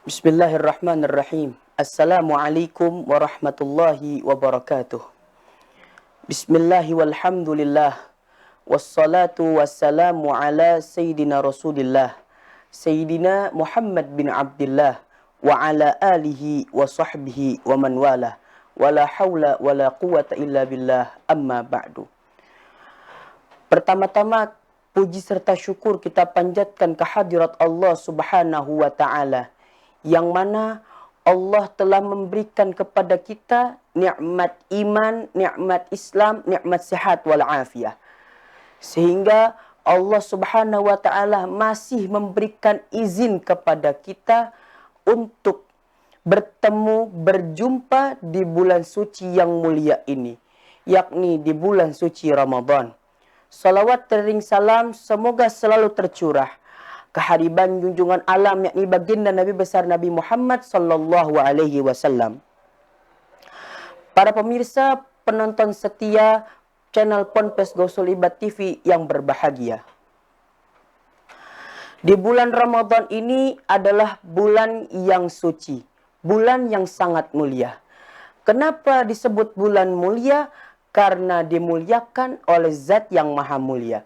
Bismillahirrahmanirrahim. Assalamualaikum warahmatullahi wabarakatuh. Bismillahi walhamdulillah. Wassalatu wassalamu ala Sayyidina Rasulillah. Sayyidina Muhammad bin Abdullah. Wa ala alihi wa sahbihi wa man walah. Wala hawla wala quwata illa billah, amma ba'du. Pertama-tama, puji serta syukur kita panjatkan kehadirat Allah subhanahu wa ta'ala, yang mana Allah telah memberikan kepada kita nikmat iman, nikmat Islam, nikmat sehat wal afiah. Sehingga Allah subhanahu wa ta'ala masih memberikan izin kepada kita untuk bertemu, berjumpa di bulan suci yang mulia ini, yakni di bulan suci Ramadan. Salawat tering salam semoga selalu tercurah kehadiran junjungan alam, yakni baginda Nabi besar Nabi Muhammad sallallahu alaihi wasallam. Para pemirsa, penonton setia channel Ponpes Gausul Ibad TV yang berbahagia. Di bulan Ramadan ini adalah bulan yang suci, bulan yang sangat mulia. Kenapa disebut bulan mulia? Karena dimuliakan oleh Zat yang Maha Mulia.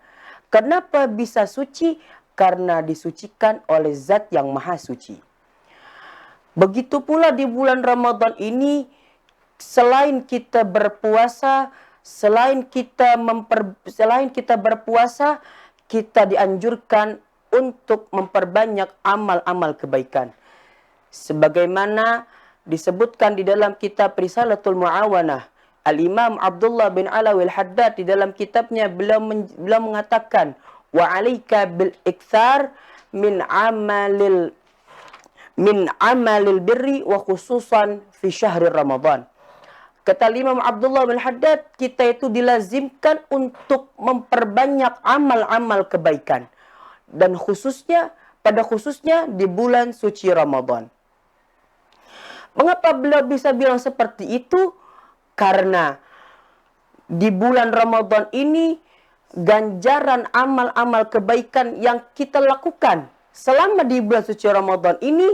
Kenapa bisa suci? Karena disucikan oleh Zat yang Maha Suci. Begitu pula di bulan Ramadan ini, selain kita berpuasa, selain kita berpuasa, kita dianjurkan untuk memperbanyak amal-amal kebaikan. Sebagaimana disebutkan di dalam kitab Risalatul Mu'awanah, Al-Imam Abdullah bin Alawi Al-Haddad di dalam kitabnya beliau mengatakan, wa 'alaika bil iktsar min amalil birri wa khususan fi syahri Ramadan. Kata Imam Abdullah bin Haddad, kita itu dilazimkan untuk memperbanyak amal-amal kebaikan, dan pada khususnya di bulan suci Ramadan. Mengapa beliau bisa bilang seperti itu? Karena di bulan Ramadan ini ganjaran amal-amal kebaikan yang kita lakukan selama di bulan suci Ramadan ini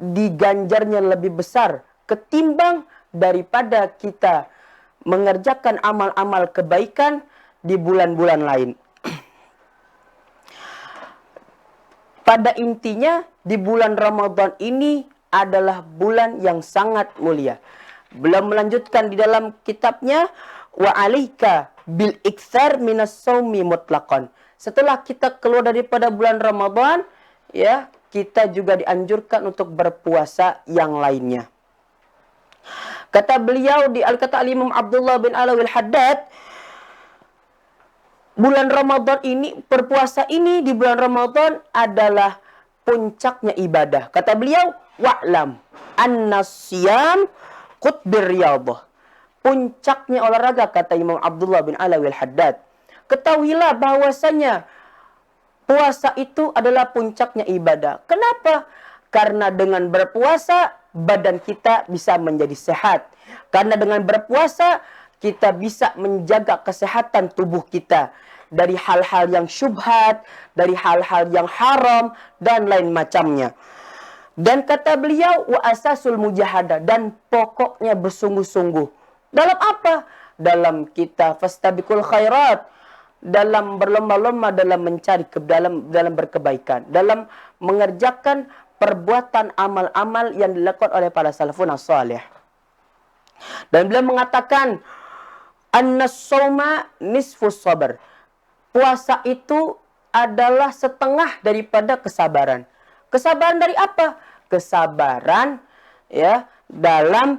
diganjarnya lebih besar ketimbang daripada kita mengerjakan amal-amal kebaikan di bulan-bulan lain. Pada intinya, di bulan Ramadan ini adalah bulan yang sangat mulia. Beliau melanjutkan di dalam kitabnya, wa 'alaika bil iktsar minas shaumi mutlaqan. Setelah kita keluar daripada bulan Ramadan, ya, kita juga dianjurkan untuk berpuasa yang lainnya. Kata beliau kata Imam Abdullah bin Alawi Al-Haddad, bulan Ramadan ini, berpuasa ini di bulan Ramadan adalah puncaknya ibadah. Kata beliau, wa'lam annas-siyam qutbir riyadhah. Puncaknya olahraga, kata Imam Abdullah bin Alawi Al-Haddad. Ketahuilah bahwasanya puasa itu adalah puncaknya ibadah. Kenapa? Karena dengan berpuasa badan kita bisa menjadi sehat. Karena dengan berpuasa kita bisa menjaga kesehatan tubuh kita dari hal-hal yang syubhat, dari hal-hal yang haram dan lain macamnya. Dan kata beliau, wa asasul mujahadah, dan pokoknya bersungguh-sungguh. Dalam apa? Dalam kita fastabiqul khairat, dalam berlomba-lomba dalam mencari dalam berkebaikan, dalam mengerjakan perbuatan amal-amal yang dilakukan oleh para salafun as-salih. Dan beliau mengatakan, annas-shauma nisfus sabr. Puasa itu adalah setengah daripada kesabaran. Kesabaran dari apa? Kesabaran, ya, dalam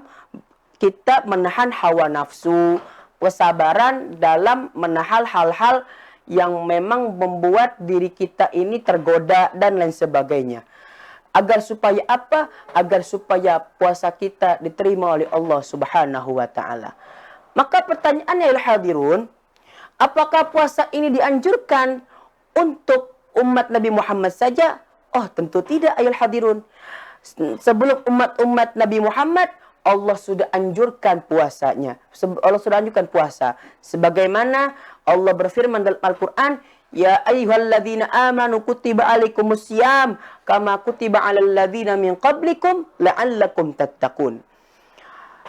kita menahan hawa nafsu, kesabaran dalam menahan hal-hal yang memang membuat diri kita ini tergoda dan lain sebagainya. Agar supaya apa? Agar supaya puasa kita diterima oleh Allah Subhanahu wa taala. Maka pertanyaannya, ya hadirun, apakah puasa ini dianjurkan untuk umat Nabi Muhammad saja? Oh, tentu tidak, ayol hadirun. Sebelum umat Nabi Muhammad, Allah sudah anjurkan puasanya. Allah sudah anjurkan puasa. Sebagaimana Allah berfirman dalam Al-Quran, Ya ayyuhalladzina amanu kutiba alaikumusiyam kama kutiba alal ladzina min qablikum la'allakum tattaqun.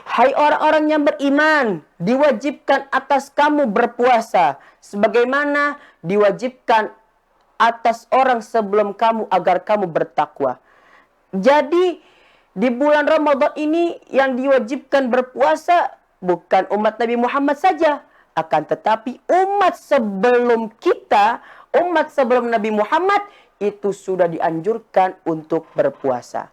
Hai orang-orang yang beriman, diwajibkan atas kamu berpuasa sebagaimana diwajibkan atas orang sebelum kamu agar kamu bertakwa. Jadi di bulan Ramadan ini yang diwajibkan berpuasa bukan umat Nabi Muhammad saja, akan tetapi umat sebelum kita, umat sebelum Nabi Muhammad itu sudah dianjurkan untuk berpuasa.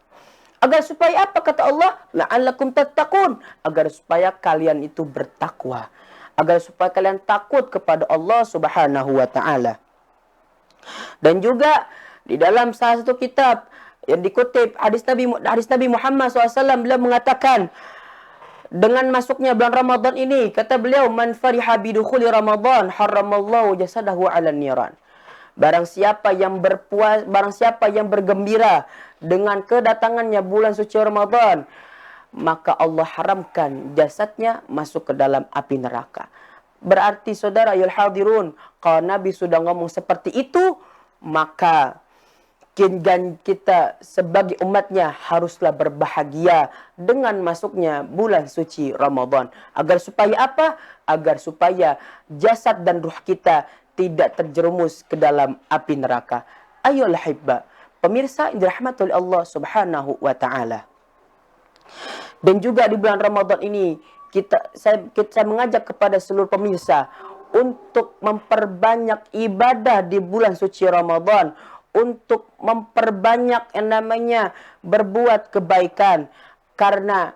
Agar supaya apa kata Allah? La'allakum tattaqun. Agar supaya kalian itu bertakwa. Agar supaya kalian takut kepada Allah Subhanahu wa taala. Dan juga di dalam salah satu kitab yang dikutip hadis Nabi Muhammad SAW, beliau mengatakan dengan masuknya bulan Ramadan ini, kata beliau, man fariha bidukhuli Ramadan haramallahu jasadahu 'alan niran. Barang siapa yang bergembira dengan kedatangannya bulan suci Ramadan, maka Allah haramkan jasadnya masuk ke dalam api neraka. Berarti saudara yul hadirun, kalau Nabi sudah ngomong seperti itu, maka kita sebagai umatnya haruslah berbahagia dengan masuknya bulan suci Ramadan. Agar supaya apa? Agar supaya jasad dan ruh kita tidak terjerumus ke dalam api neraka. Ayolah hibba, pemirsa yang dirahmati oleh Allah Subhanahu wa taala. Dan juga di bulan Ramadan ini saya mengajak kepada seluruh pemirsa untuk memperbanyak ibadah di bulan suci Ramadan, untuk memperbanyak yang namanya berbuat kebaikan. Karena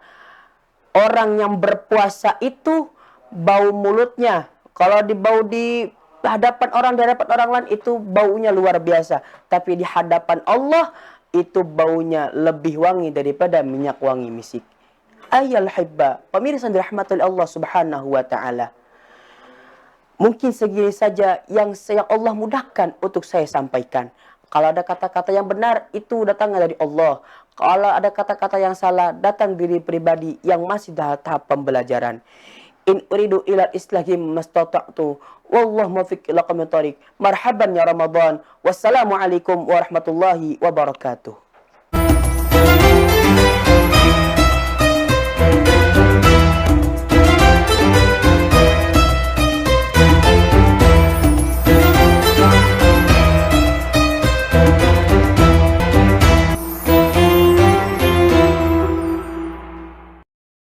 orang yang berpuasa itu bau mulutnya, kalau dibau di hadapan orang lain itu baunya luar biasa. Tapi di hadapan Allah itu baunya lebih wangi daripada minyak wangi misik. Ayyuhal hibba, pemirsa dirahmati oleh Allah Subhanahu wa taala. Mungkin segini saja yang Allah mudahkan untuk saya sampaikan. Kalau ada kata-kata yang benar, itu datangnya dari Allah. Kalau ada kata-kata yang salah, datang diri pribadi yang masih tahap pembelajaran. In uridu ila islahim mastata'tu. Wallahu muwaffiq ila aqwamit thoriq. Marhaban ya Ramadan. Wassalamualaikum warahmatullahi wabarakatuh.